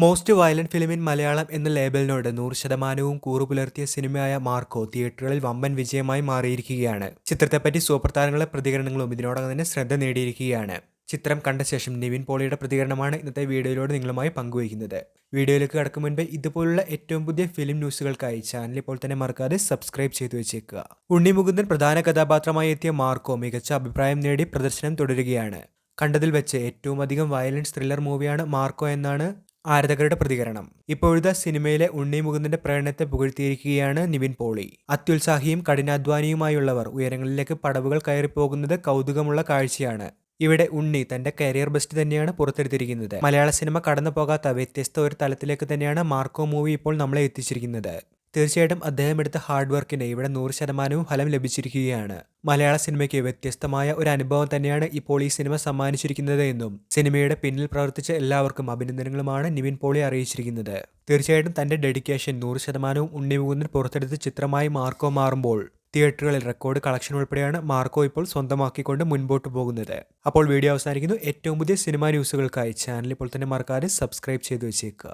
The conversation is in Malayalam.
Most violent film in Malayalam എന്ന ലേബലിനോട് 100% കൂറുപുലർത്തിയ സിനിമയായ മാർക്കോ തിയേറ്ററുകളിൽ വമ്പൻ വിജയമായി മാറിയിരിക്കുകയാണ്. ചിത്രത്തെപ്പറ്റി സൂപ്പർ താരങ്ങളുടെ പ്രതികരണങ്ങളും ഇതിനോടകം തന്നെ ശ്രദ്ധ നേടിയിരിക്കുകയാണ്. ചിത്രം കണ്ട ശേഷം നിവിൻ പോളിയുടെ പ്രതികരണമാണ് ഇന്നത്തെ വീഡിയോയിലൂടെ നിങ്ങളുമായി പങ്കുവയ്ക്കുന്നത്. വീഡിയോയിലേക്ക് കടക്കും മുൻപ് ഇതുപോലുള്ള ഏറ്റവും പുതിയ ഫിലിം ന്യൂസുകൾക്കായി ചാനൽ ഇപ്പോൾ തന്നെ മറക്കാതെ സബ്സ്ക്രൈബ് ചെയ്തു വെച്ചേക്കുക. ഉണ്ണി മുകുന്ദൻ പ്രധാന കഥാപാത്രമായി എത്തിയ മാർക്കോ മികച്ച അഭിപ്രായം നേടി പ്രദർശനം തുടരുകയാണ്. കണ്ടതിൽ വെച്ച് ഏറ്റവും അധികം വയലൻസ് ത്രില്ലർ മൂവിയാണ് മാർക്കോ എന്നാണ് ആരാധകരുടെ പ്രതികരണം. ഇപ്പോഴത്തെ സിനിമയിലെ ഉണ്ണി മുകുന്ദന്റെ പ്രകടനത്തെ പുകഴ്ത്തിയിരിക്കുകയാണ് നിവിൻ പോളി. അത്യുത്സാഹിയും കഠിനാധ്വാനിയുമായുള്ളവർ ഉയരങ്ങളിലേക്ക് പടവുകൾ കയറിപ്പോകുന്നത് കൗതുകമുള്ള കാഴ്ചയാണ്. ഇവിടെ ഉണ്ണി തന്റെ കരിയർ ബെസ്റ്റ് തന്നെയാണ് പുറത്തെടുത്തിരിക്കുന്നത്. മലയാള സിനിമ കടന്നു പോകാത്ത വ്യത്യസ്ത ഒരു തലത്തിലേക്ക് തന്നെയാണ് മാർക്കോ മൂവി ഇപ്പോൾ നമ്മളെ എത്തിച്ചിരിക്കുന്നത്. തീർച്ചയായിട്ടും അദ്ദേഹം എടുത്ത ഹാർഡ് വർക്കിന് ഇവിടെ 100% ഫലം ലഭിച്ചിരിക്കുകയാണ്. മലയാള സിനിമയ്ക്ക് വ്യത്യസ്തമായ ഒരു അനുഭവം തന്നെയാണ് ഇപ്പോൾ ഈ സിനിമ സമ്മാനിച്ചിരിക്കുന്നത് എന്നും സിനിമയുടെ പിന്നിൽ പ്രവർത്തിച്ച എല്ലാവർക്കും അഭിനന്ദനങ്ങളുമാണ് നിവിൻ പോളി അറിയിച്ചിരിക്കുന്നത്. തീർച്ചയായിട്ടും തന്റെ ഡെഡിക്കേഷൻ 100% ഉണ്ണി മുകുന്ദൻ പുറത്തെടുത്ത ചിത്രമായി മാർക്കോ മാറുമ്പോൾ തിയേറ്ററുകളിൽ റെക്കോർഡ് കളക്ഷൻ ഉൾപ്പെടെയാണ് മാർക്കോ ഇപ്പോൾ സ്വന്തമാക്കിക്കൊണ്ട് മുൻപോട്ട് പോകുന്നത്. അപ്പോൾ വീഡിയോ അവസാനിക്കുന്നു. ഏറ്റവും പുതിയ സിനിമാ ന്യൂസുകൾക്കായി ചാനൽ ഇപ്പോൾ തന്നെ മറക്കാതെ സബ്സ്ക്രൈബ് ചെയ്തു വെച്ചേക്കുക.